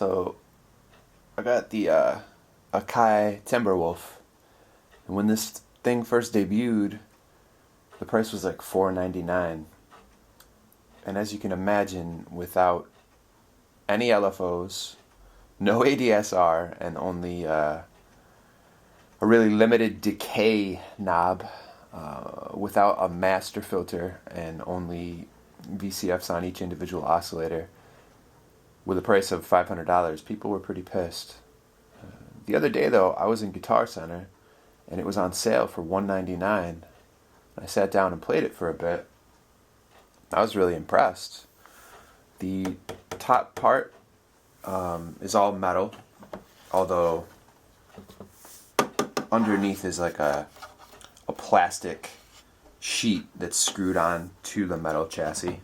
So I got the Akai Timbre Wolf, and when this thing first debuted, the price was like $4.99. And as you can imagine, without any LFOs, no ADSR, and only a really limited decay knob, without a master filter, and only VCFs on each individual oscillator, with a price of $500, people were pretty pissed. The other day, though, I was in Guitar Center, and it was on sale for $199. I sat down and played it for a bit. I was really impressed. The top part is all metal, although underneath is like a plastic sheet that's screwed on to the metal chassis.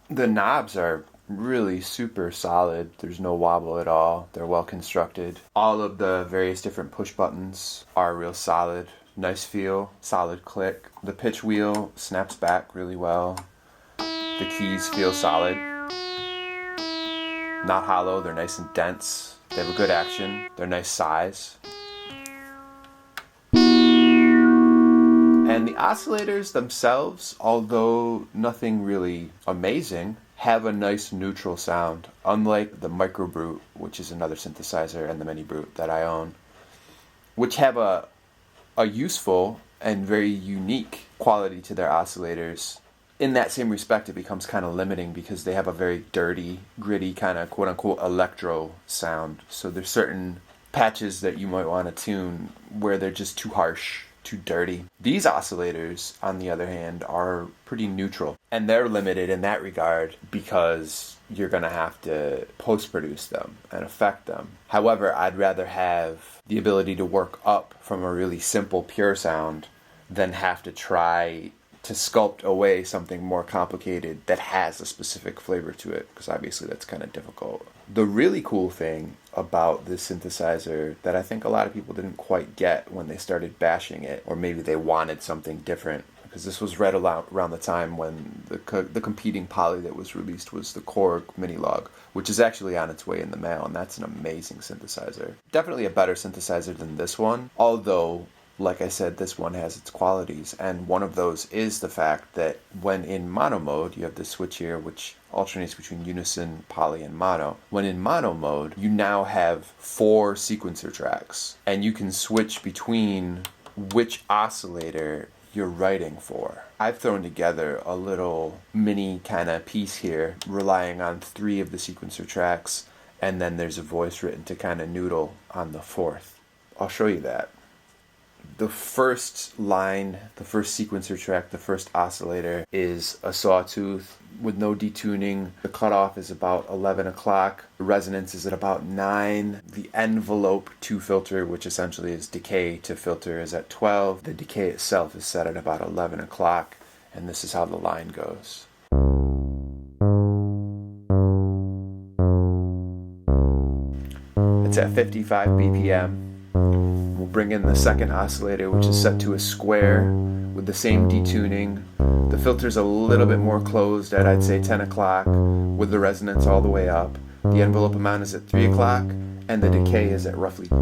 The knobs are really super solid. There's no wobble at all. They're well constructed. All of the various different push buttons are real solid. Nice feel, solid click. The pitch wheel snaps back really well. The keys feel solid. Not hollow, they're nice and dense. They have a good action. They're nice size. And the oscillators themselves, although nothing really amazing, have a nice neutral sound, unlike the MicroBrute, which is another synthesizer, and the MiniBrute that I own, which have a useful and very unique quality to their oscillators. In that same respect, it becomes kind of limiting because they have a very dirty, gritty kind of quote-unquote electro sound. So there's certain patches that you might want to tune where they're just too harsh, too dirty. These oscillators, on the other hand, are pretty neutral, and they're limited in that regard because you're going to have to post-produce them and affect them. However, I'd rather have the ability to work up from a really simple, pure sound than have to try to sculpt away something more complicated that has a specific flavor to it, because obviously that's kind of difficult. The really cool thing about this synthesizer that I think a lot of people didn't quite get when they started bashing it, or maybe they wanted something different, because this was right around the time when the competing Poly that was released was the Korg Minilogue, which is actually on its way in the mail, and that's an amazing synthesizer. Definitely a better synthesizer than this one, although, like I said, this one has its qualities, and one of those is the fact that when in mono mode, you have this switch here which alternates between unison, poly, and mono. When in mono mode, you now have 4 sequencer tracks, and you can switch between which oscillator you're writing for. I've thrown together a little mini kind of piece here, relying on 3 of the sequencer tracks, and then there's a voice written to kind of noodle on the 4th. I'll show you that. The first line, the first sequencer track, the first oscillator is a sawtooth with no detuning. The cutoff is about 11 o'clock. The resonance is at about 9. The envelope to filter, which essentially is decay to filter, is at 12. The decay itself is set at about 11 o'clock, and this is how the line goes. It's at 55 BPM. We'll bring in the second oscillator, which is set to a square with the same detuning. The filter's a little bit more closed at, I'd say, 10 o'clock with the resonance all the way up. The envelope amount is at 3 o'clock, and the decay is at roughly 2.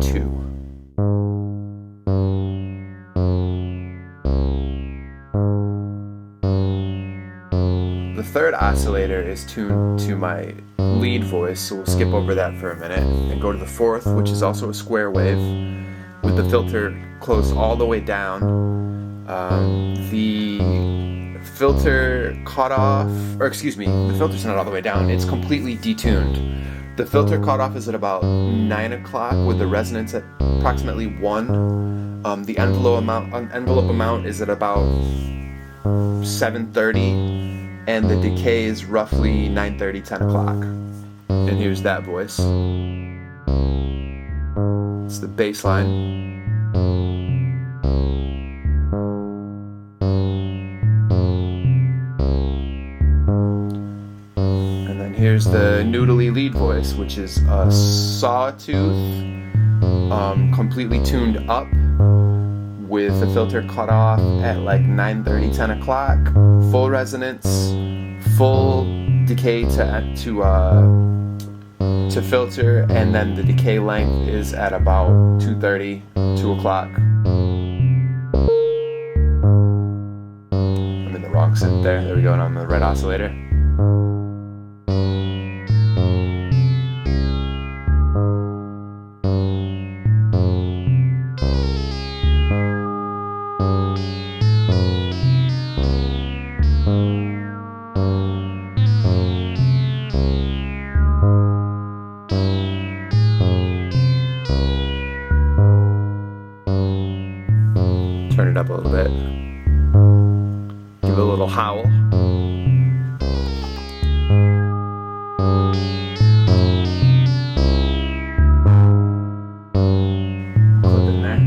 The third oscillator is tuned to my lead voice, so we'll skip over that for a minute and go to the 4th, which is also a square wave, with the filter closed all the way down. The filter cutoff, or excuse me, the filter's not all the way down, it's completely detuned. The filter cutoff is at about 9 o'clock with the resonance at approximately 1. The envelope amount is at about 7:30, and the decay is roughly 9:30, 10 o'clock. And here's that voice. It's the bass line. And then here's the noodly lead voice, which is a sawtooth, completely tuned up, with the filter cut off at like 9:30, 10 o'clock, full resonance, full decay to filter, and then the decay length is at about 2:30, 2 o'clock. I'm in the wrong synth there. There we go, and I'm in the red oscillator. Turn it up a little bit. Give it a little howl. Clip in there.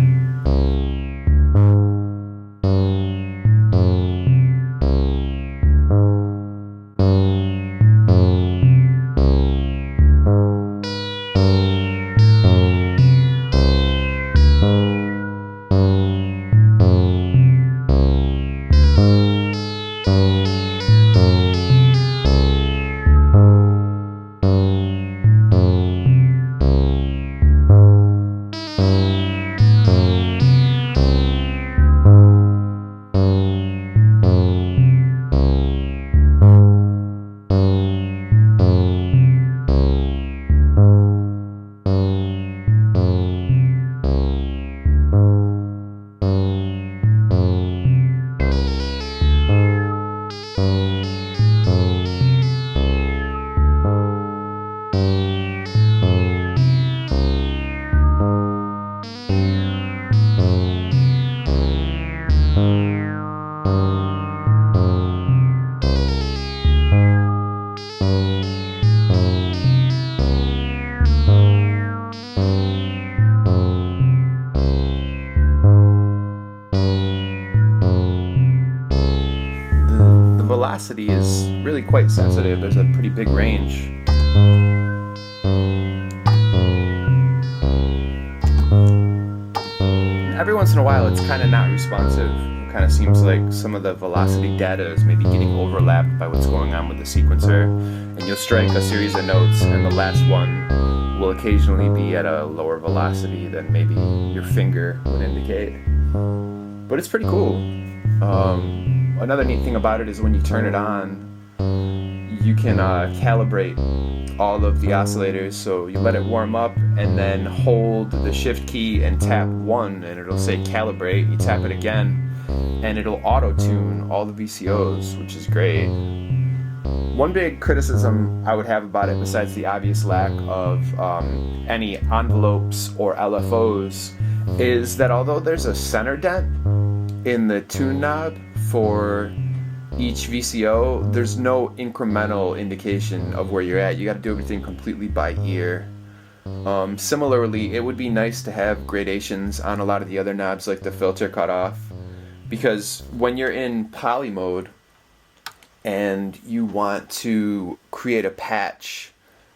Velocity is really quite sensitive. There's a pretty big range. Every once in a while it's kind of not responsive. It kind of seems like some of the velocity data is maybe getting overlapped by what's going on with the sequencer, and you'll strike a series of notes and the last one will occasionally be at a lower velocity than maybe your finger would indicate. But it's pretty cool. Another neat thing about it is when you turn it on, you can calibrate all of the oscillators. So you let it warm up and then hold the shift key and tap 1 and it'll say calibrate. You tap it again and it'll auto-tune all the VCOs, which is great. One big criticism I would have about it, besides the obvious lack of any envelopes or LFOs, is that although there's a center dent in the tune knob for each VCO, there's no incremental indication of where you're at. You got to do everything completely by ear. Similarly, it would be nice to have gradations on a lot of the other knobs, like the filter cutoff, because when you're in poly mode and you want to create a patch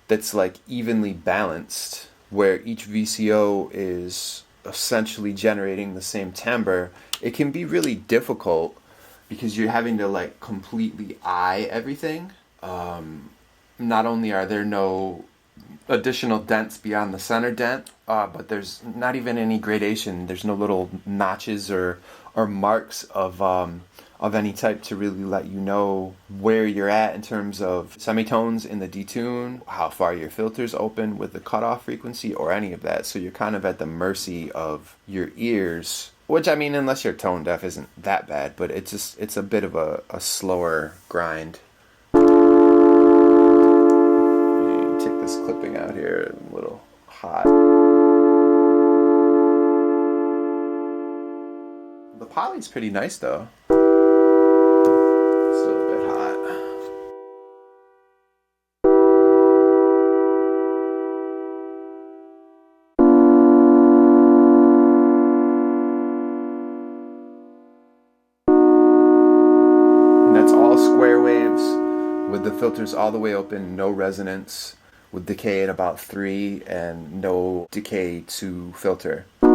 that's like evenly balanced, where each VCO is essentially generating the same timbre, it can be really difficult because you're having to like completely eye everything. Not only are there no additional dents beyond the center dent, but there's not even any gradation. There's no little notches or marks of any type to really let you know where you're at in terms of semitones in the detune, how far your filter's open with the cutoff frequency, or any of that. So you're kind of at the mercy of your ears, which, I mean, unless you're tone deaf, isn't that bad, but it's a bit of a slower grind. Take this clipping out here, a little hot. The poly's pretty nice though. Still a bit hot. And that's all square waves with the filters all the way open, no resonance, with decay at about 3 and no decay to filter. A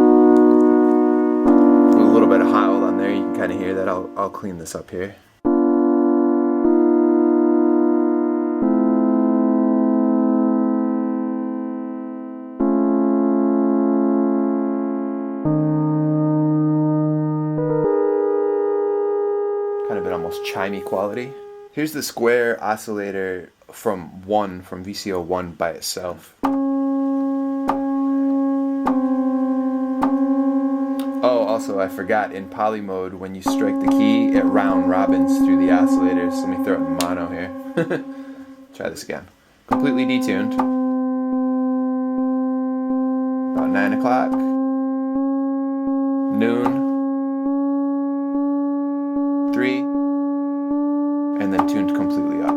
little bit of howl on there, you can kind of hear that. I'll clean this up here. almost chimey quality. Here's the Square oscillator from VCO 1 by itself. Oh, also I forgot, in poly mode, when you strike the key, it round robins through the oscillators. Let me throw it in mono here. Try this again. Completely detuned. About 9 o'clock. Noon. 3. And then tuned completely up.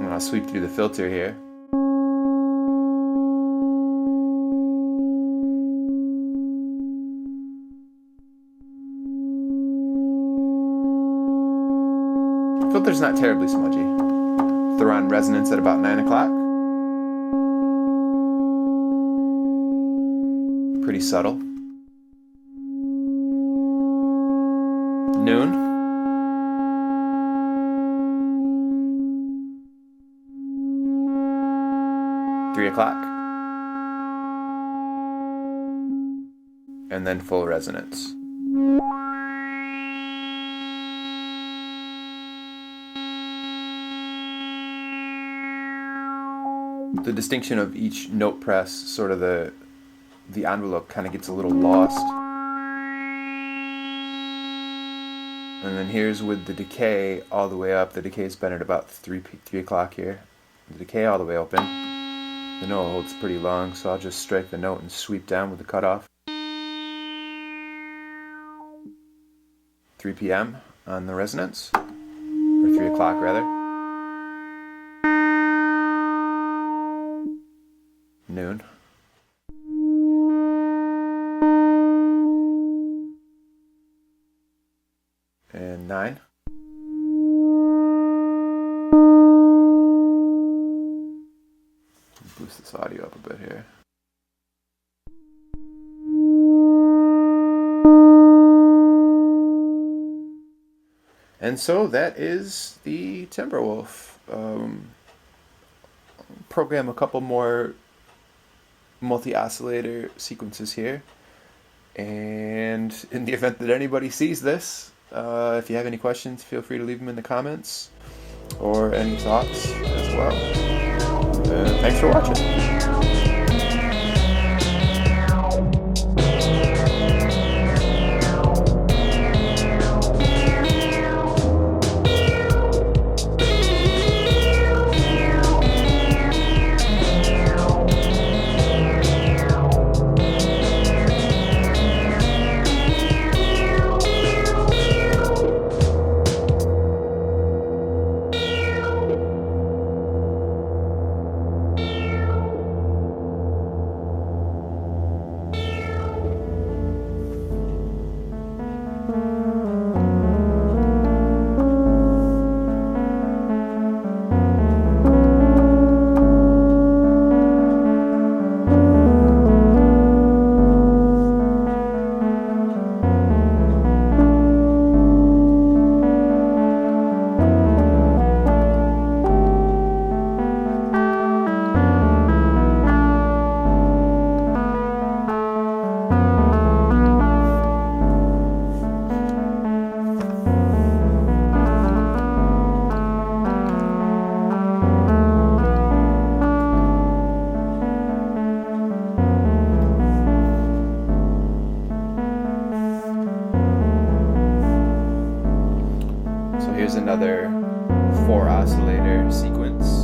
And I'll sweep through the filter here. Filter's not terribly smudgy. Throw on resonance at about 9 o'clock. Pretty subtle. Noon. 3 o'clock. And then full resonance. The distinction of each note press, sort of the envelope kind of gets a little lost. And then here's with the decay all the way up. The decay's been at about 3 o'clock here. The decay all the way open. The note holds pretty long, so I'll just strike the note and sweep down with the cutoff. 3 p.m. on the resonance, or 3 o'clock rather. Noon. And 9. Boost this audio up a bit here. And so that is the Timbre Wolf. Program a couple more multi-oscillator sequences here. And in the event that anybody sees this, if you have any questions, feel free to leave them in the comments, or any thoughts as well. Thanks for watching. Here's another 4 oscillator sequence.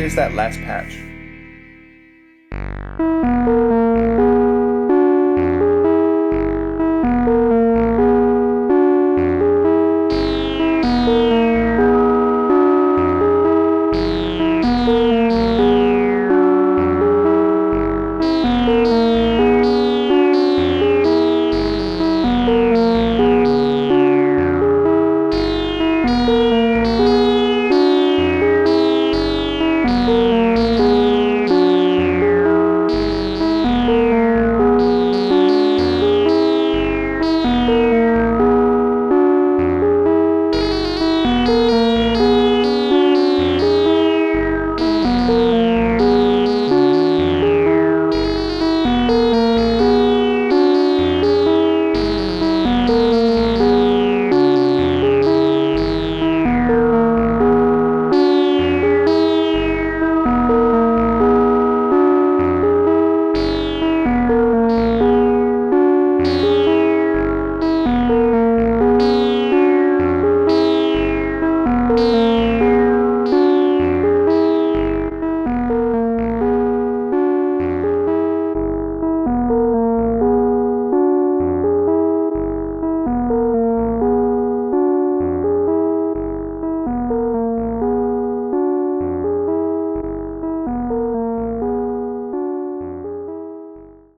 here's that last patch.